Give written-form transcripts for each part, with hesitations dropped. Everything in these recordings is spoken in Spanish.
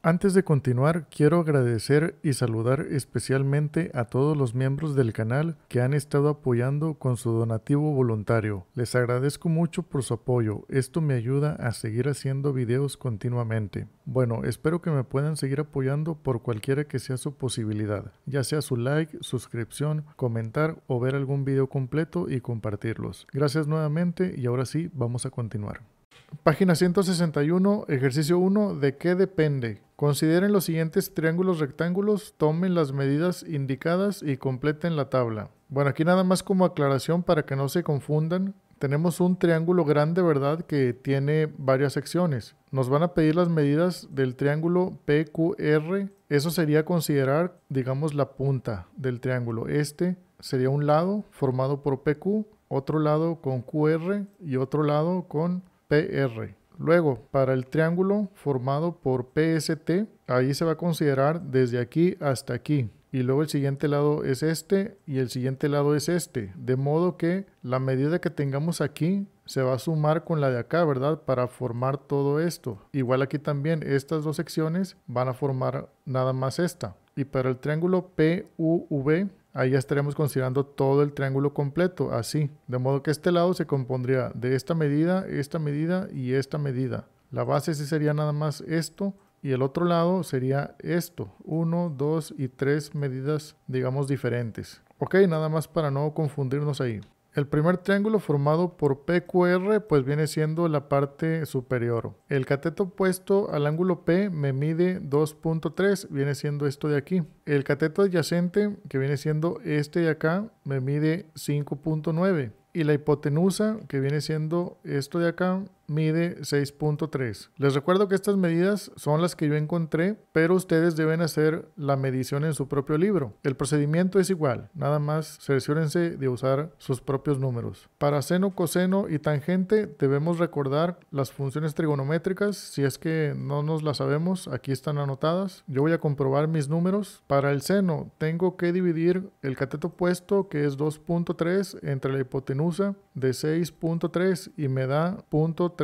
Antes de continuar, quiero agradecer y saludar especialmente a todos los miembros del canal que han estado apoyando con su donativo voluntario. Les agradezco mucho por su apoyo, esto me ayuda a seguir haciendo videos continuamente. Bueno, espero que me puedan seguir apoyando por cualquiera que sea su posibilidad, ya sea su like, suscripción, comentar o ver algún video completo y compartirlos. Gracias nuevamente y ahora sí, vamos a continuar. Página 161, ejercicio 1, ¿de qué depende? Consideren los siguientes triángulos rectángulos, tomen las medidas indicadas y completen la tabla. Bueno, aquí nada más como aclaración para que no se confundan. Tenemos un triángulo grande, ¿verdad? Que tiene varias secciones. Nos van a pedir las medidas del triángulo PQR. Eso sería considerar, digamos, la punta del triángulo. Este sería un lado formado por PQ, otro lado con QR y otro lado con PR. Luego, para el triángulo formado por PST, ahí se va a considerar desde aquí hasta aquí. Y luego el siguiente lado es este y el siguiente lado es este. De modo que la medida que tengamos aquí se va a sumar con la de acá, ¿verdad? Para formar todo esto. Igual aquí también estas dos secciones van a formar nada más esta. Y para el triángulo PUV, ahí ya estaremos considerando todo el triángulo completo, así. De modo que este lado se compondría de esta medida y esta medida. La base sí sería nada más esto y el otro lado sería esto. 1, 2 y 3 medidas, digamos, diferentes. Ok, nada más para no confundirnos ahí. El primer triángulo formado por PQR pues viene siendo la parte superior. El cateto opuesto al ángulo P me mide 2.3, viene siendo esto de aquí. El cateto adyacente, que viene siendo este de acá, me mide 5.9. Y la hipotenusa, que viene siendo esto de acá, mide 6.3. Les recuerdo que estas medidas son las que yo encontré, pero ustedes deben hacer la medición en su propio libro. El procedimiento es igual, nada más cerciórense de usar sus propios números. Para seno, coseno y tangente debemos recordar las funciones trigonométricas. Si es que no nos las sabemos, aquí están anotadas. Yo voy a comprobar mis números. Para el seno tengo que dividir el cateto opuesto, que es 2.3, entre la hipotenusa de 6.3 y me da 0.365.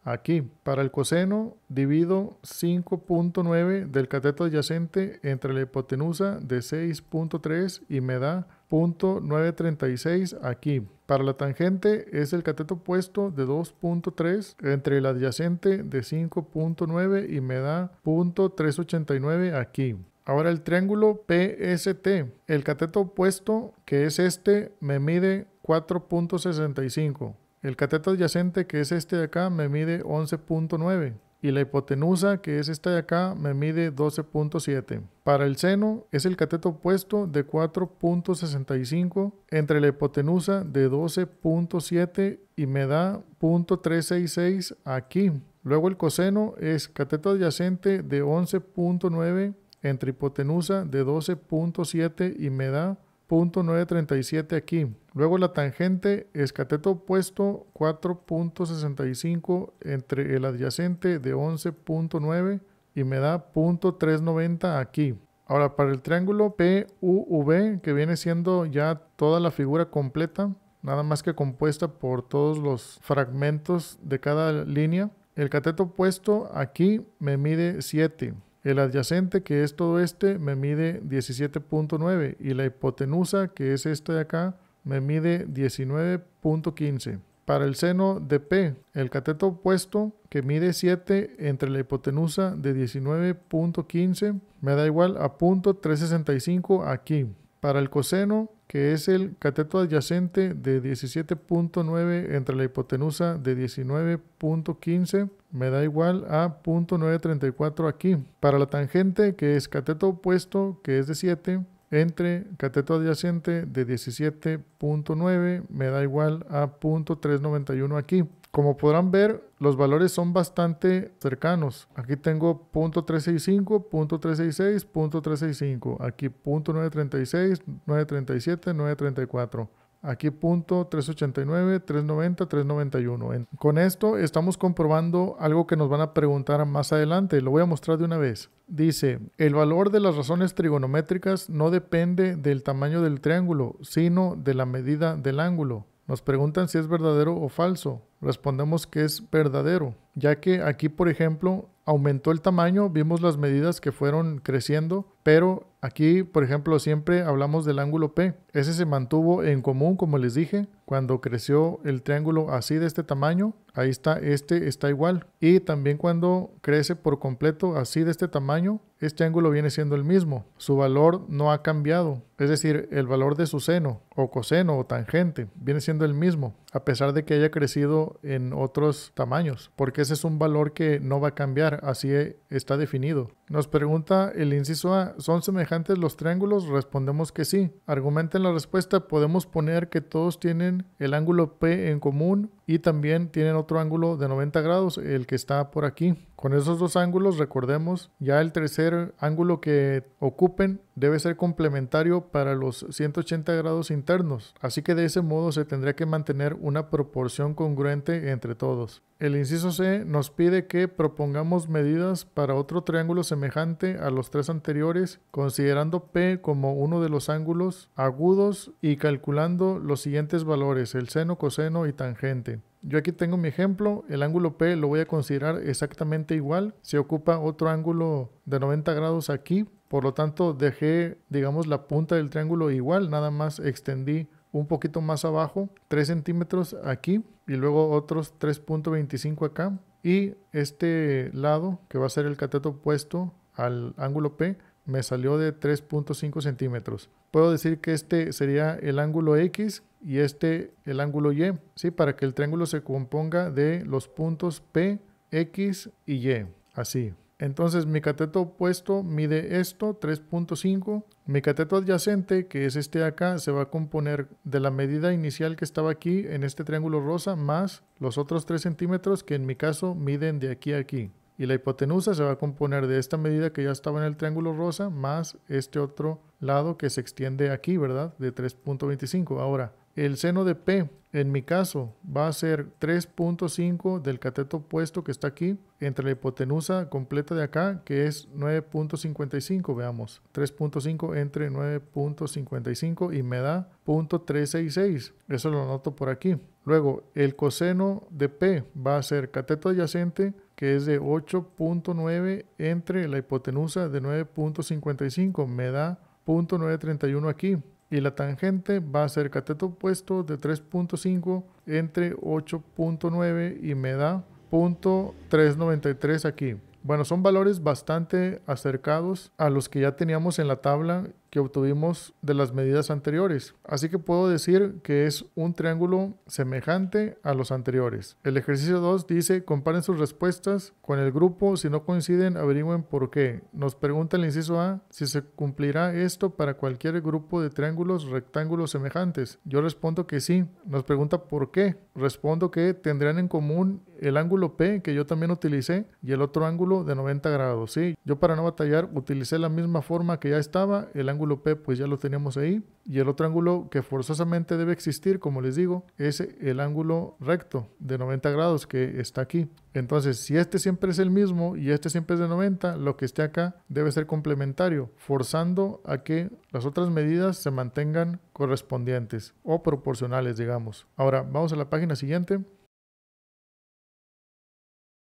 Aquí, para el coseno, divido 5.9 del cateto adyacente entre la hipotenusa de 6.3 y me da 0.936 aquí. Para la tangente es el cateto opuesto de 2.3 entre el adyacente de 5.9 y me da 0.389 aquí. Ahora el triángulo PST, el cateto opuesto, que es este, me mide 4.65. El cateto adyacente, que es este de acá, me mide 11.9. Y la hipotenusa, que es esta de acá, me mide 12.7. Para el seno es el cateto opuesto de 4.65 entre la hipotenusa de 12.7 y me da 0.366 aquí. Luego el coseno es cateto adyacente de 11.9 entre hipotenusa de 12.7 y me da 0.937 aquí. Luego la tangente es cateto opuesto 4.65 entre el adyacente de 11.9 y me da 0.390 aquí. Ahora para el triángulo PUV, que viene siendo ya toda la figura completa, nada más que compuesta por todos los fragmentos de cada línea, el cateto opuesto aquí me mide 7. El adyacente, que es todo este, me mide 17.9 y la hipotenusa, que es esta de acá, me mide 19.15. Para el seno de P, el cateto opuesto, que mide 7 entre la hipotenusa de 19.15, me da igual a 0.365 aquí. Para el coseno, que es el cateto adyacente de 17.9 entre la hipotenusa de 19.15, me da igual a 0.934 aquí. Para la tangente, que es cateto opuesto, que es de 7, entre cateto adyacente de 17.9, me da igual a 0.391 aquí. Como podrán ver, los valores son bastante cercanos. Aquí tengo 0.365, 0.366, 0.365. Aquí 0.936, 937, 934. Aquí 0.389, 390, 391. Con esto estamos comprobando algo que nos van a preguntar más adelante. Lo voy a mostrar de una vez. Dice, el valor de las razones trigonométricas no depende del tamaño del triángulo, sino de la medida del ángulo. Nos preguntan si es verdadero o falso. Respondemos que es verdadero, ya que aquí, por ejemplo, aumentó el tamaño, vimos las medidas que fueron creciendo, pero aquí, por ejemplo, siempre hablamos del ángulo P. Ese se mantuvo en común, como les dije, cuando creció el triángulo así de este tamaño. Ahí está, este está igual. Y también cuando crece por completo así de este tamaño, este ángulo viene siendo el mismo. Su valor no ha cambiado. Es decir, el valor de su seno o coseno o tangente viene siendo el mismo, a pesar de que haya crecido en otros tamaños, porque ese es un valor que no va a cambiar, así está definido. Nos pregunta el inciso A, ¿son semejantes los triángulos? Respondemos que sí. Argumenta en la respuesta, podemos poner que todos tienen el ángulo P en común y también tienen otro ángulo de 90 grados, el que está por aquí. Con esos dos ángulos, recordemos, ya el tercer ángulo que ocupen debe ser complementario para los 180 grados internos, así que de ese modo se tendría que mantener una proporción congruente entre todos. El inciso C nos pide que propongamos medidas para otro triángulo semejante a los tres anteriores, considerando P como uno de los ángulos agudos y calculando los siguientes valores, el seno, coseno y tangente. Yo aquí tengo mi ejemplo, el ángulo P lo voy a considerar exactamente igual, se ocupa otro ángulo de 90 grados aquí, por lo tanto dejé, digamos, la punta del triángulo igual, nada más extendí un poquito más abajo, 3 centímetros aquí y luego otros 3.25 acá, y este lado que va a ser el cateto opuesto al ángulo P me salió de 3.5 centímetros. Puedo decir que este sería el ángulo X y este el ángulo Y, ¿sí? Para que el triángulo se componga de los puntos P, X y Y, así. Entonces mi cateto opuesto mide esto, 3.5. Mi cateto adyacente, que es este de acá, se va a componer de la medida inicial que estaba aquí en este triángulo rosa, más los otros 3 centímetros que en mi caso miden de aquí a aquí. Y la hipotenusa se va a componer de esta medida que ya estaba en el triángulo rosa, más este otro lado que se extiende aquí, ¿verdad? De 3.25. Ahora, el seno de P, en mi caso, va a ser 3.5 del cateto opuesto que está aquí, entre la hipotenusa completa de acá, que es 9.55, veamos. 3.5 entre 9.55 y me da 0.366. Eso lo anoto por aquí. Luego, el coseno de P va a ser cateto adyacente, que es de 8.9 entre la hipotenusa de 9.55, me da 0.931 aquí. Y la tangente va a ser cateto opuesto de 3.5 entre 8.9 y me da 0.393 aquí. Bueno, son valores bastante acercados a los que ya teníamos en la tabla que obtuvimos de las medidas anteriores. Así que puedo decir que es un triángulo semejante a los anteriores. El ejercicio 2 dice, comparen sus respuestas con el grupo. Si no coinciden, averigüen por qué. Nos pregunta el inciso A si se cumplirá esto para cualquier grupo de triángulos rectángulos semejantes. Yo respondo que sí. Nos pregunta por qué. Respondo que tendrían en común el ángulo P, que yo también utilicé, y el otro ángulo de 90 grados. ¿Sí? Yo, para no batallar, utilicé la misma forma que ya estaba. El ángulo P pues ya lo teníamos ahí, y el otro ángulo que forzosamente debe existir, como les digo, es el ángulo recto de 90 grados que está aquí. Entonces, si este siempre es el mismo y este siempre es de 90, lo que esté acá debe ser complementario, forzando a que las otras medidas se mantengan correspondientes o proporcionales, digamos. Ahora, vamos a la página siguiente.